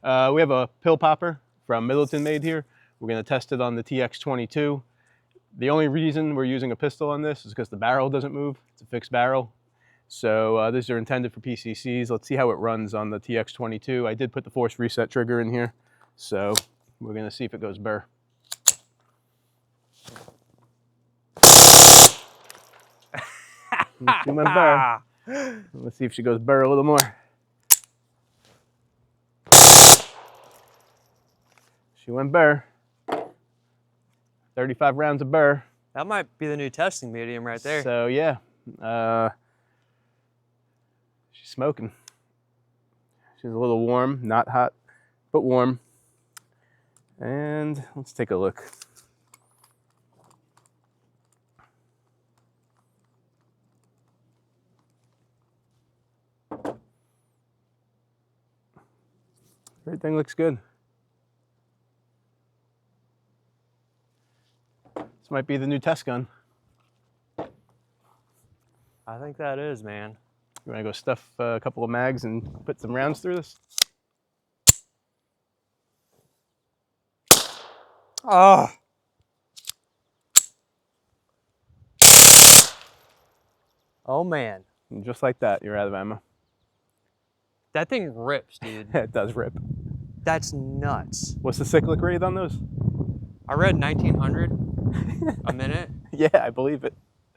We have a pill popper from Middleton made here. We're going to test it on the TX-22. The only reason we're using a pistol on this is because the barrel doesn't move. It's a fixed barrel. So these are intended for PCCs. Let's see how it runs on the TX-22. I did put the force reset trigger in here. So we're going to see if it goes burr. She went burr. Let's see if she goes burr a little more. She went burr. 35 rounds of burr. That might be the new testing medium right there. So yeah, she's smoking. She's a little warm, not hot, but warm. And let's take a look. Everything looks good. This might be the new test gun. I think that is, man. You want to go stuff a couple of mags and put some rounds through this? Oh. Oh, man. And just like that, you're out of ammo. That thing rips, dude. It does rip. That's nuts. What's the cyclic rate on those? I read 1900 a minute. Yeah, I believe it.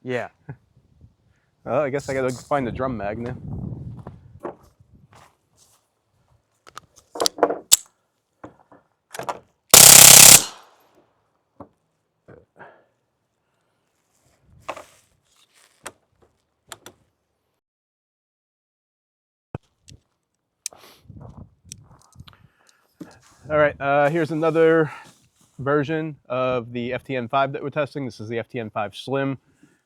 Yeah. Well, I guess I gotta find the drum mag now. All right, here's another version of the FTN5 that we're testing. This is the FTN5 Slim. I'm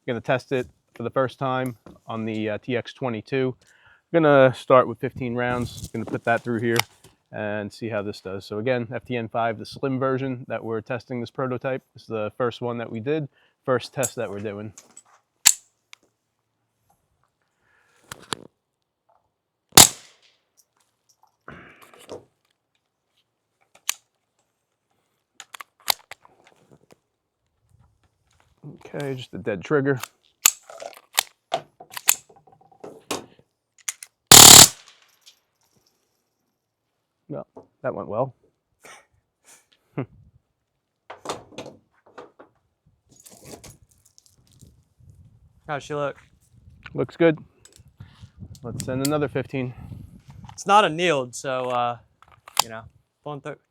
gonna test it for the first time on the TX-22. I'm gonna start with 15 rounds. Gonna put that through here and see how this does. So again, FTN5, the Slim version that we're testing this prototype. This is the first one that we did, first test that we're doing. Okay, just a dead trigger. No, that went well. How's she look? Looks good. Let's send another 15. It's not annealed, so you know,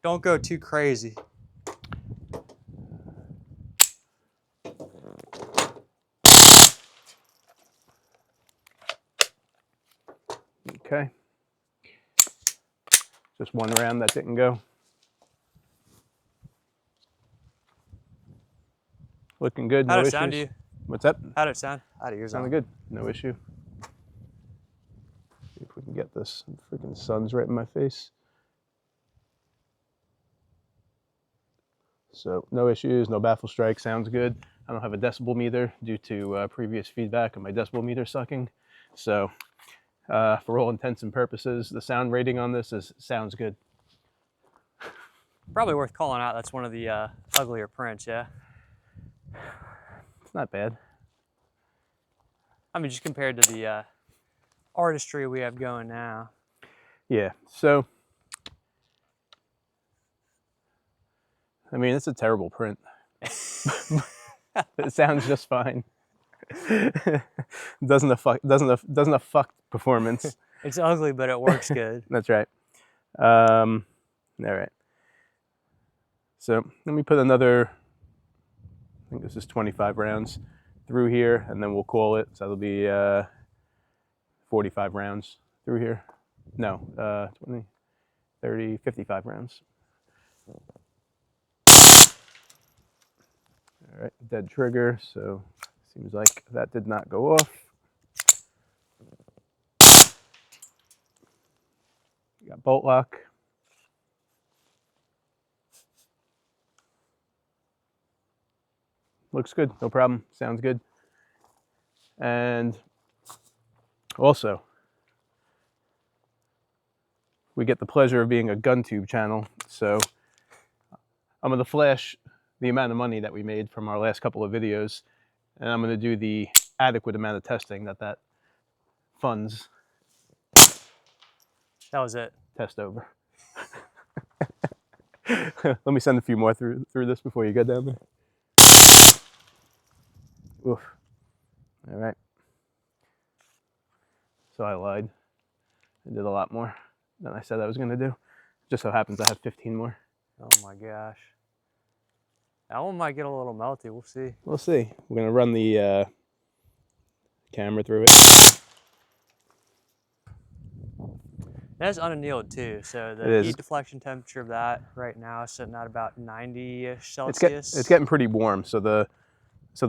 don't go too crazy. Okay. Just one round that didn't go. Looking good. How'd No it sound to issues. you? What's that? How'd it sound? Out of yours. Sounded good. No issue. See if we can get this. The freaking sun's right in my face. So no issues, no baffle strike. Sounds good. I don't have a decibel meter due to previous feedback of my decibel meter sucking. So for all intents and purposes, the sound rating on this sounds good. Probably worth calling out. That's one of the uglier prints, yeah. It's not bad. I mean, just compared to the artistry we have going now. Yeah, so, I mean, it's a terrible print. It sounds just fine. doesn't affect performance. It's ugly, but it works good. That's right. All right. So let me put another, I think this is 25 rounds through here, and then we'll call it. So that'll be 45 rounds through here. No, 20, 30, 55 rounds. All right, dead trigger, so seems like that did not go off. You got bolt lock. Looks good, no problem, sounds good. And also, we get the pleasure of being a gun tube channel. So I'm going to flash the amount of money that we made from our last couple of videos, and I'm going to do the adequate amount of testing that funds That was it. test over. Let me send a few more through this before you go down there. Oof. All right. So I lied. I did a lot more than I said I was going to do. Just so happens I have 15 more. Oh my gosh. That one might get a little melty. We'll see. We'll see. We're going to run the camera through it. That's unannealed too, so It the is. heat deflection temperature of that right now is sitting at about 90-ish It's Celsius. getting pretty warm. So the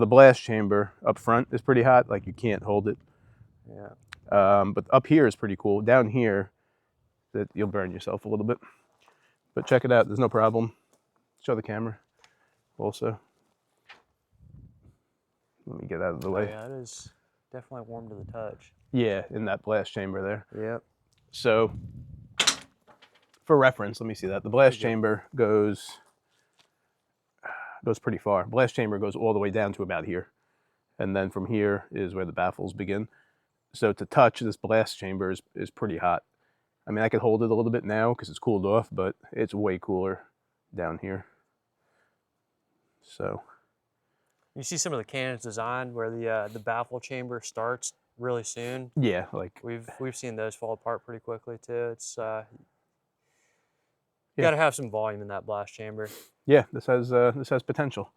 blast chamber up front is pretty hot. Like you can't hold it. Yeah. But up here is pretty cool. Down here, that you'll burn yourself a little bit. But check it out. There's no problem. Show the camera also. Let me get out of the way. Yeah, it is definitely warm to the touch. Yeah, in that blast chamber there. Yep. So for reference, let me see that. The blast chamber goes pretty far. Blast chamber goes all the way down to about here. And then from here is where the baffles begin. So to touch this blast chamber is pretty hot. I mean, I could hold it a little bit now because it's cooled off, but it's way cooler down here. So You see some of the cannons designed where the baffle chamber starts really soon. yeah, like We've seen those fall apart pretty quickly too. It's you got to have some volume in that blast chamber. yeah, this has potential.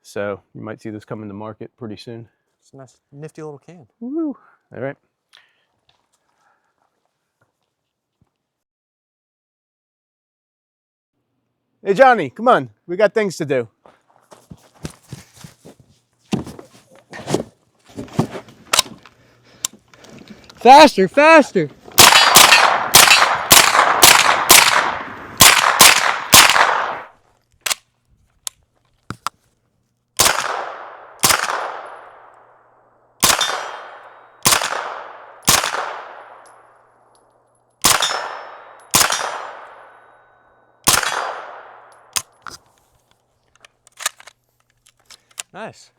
So you might see this coming to market pretty soon. It's a nice, nifty little can. Woo! All right. Hey Johnny, come on. We got things to do. Faster, faster! Nice.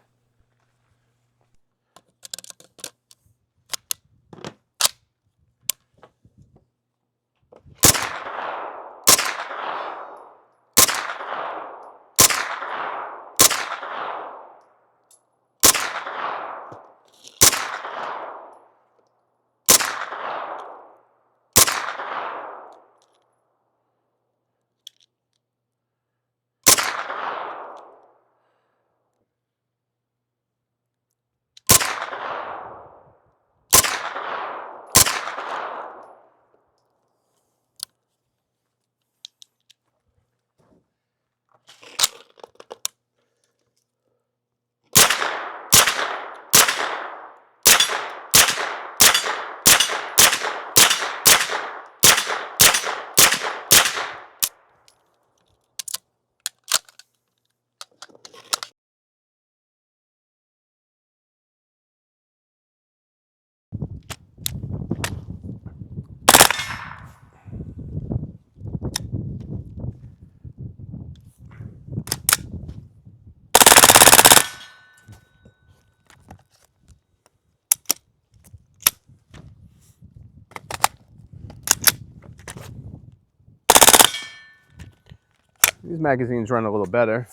These magazines run a little better,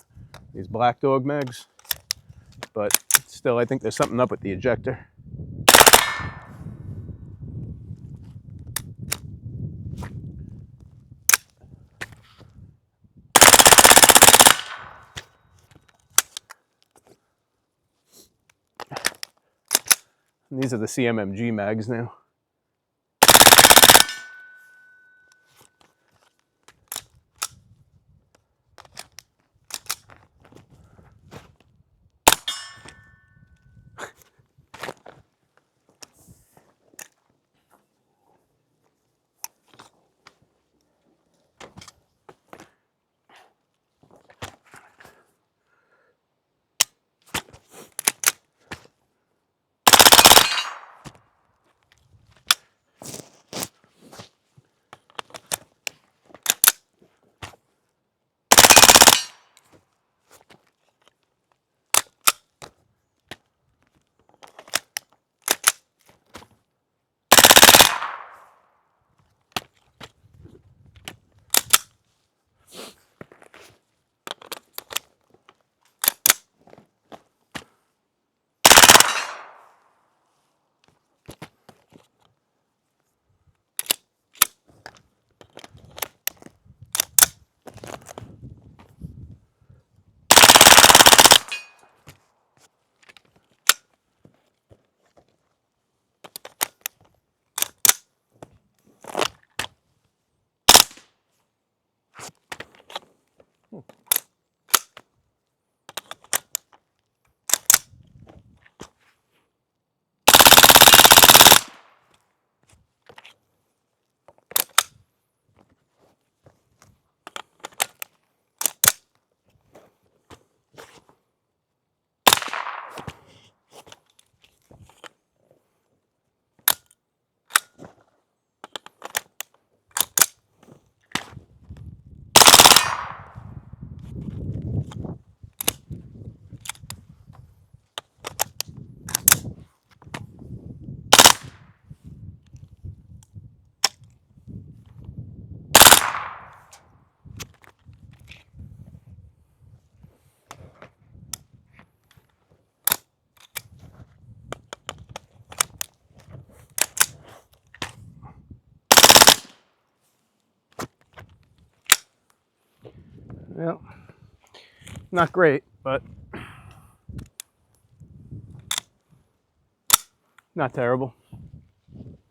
these Black Dog mags, but still I think there's something up with the ejector. And these are the CMMG mags now. Well, not great, but not terrible.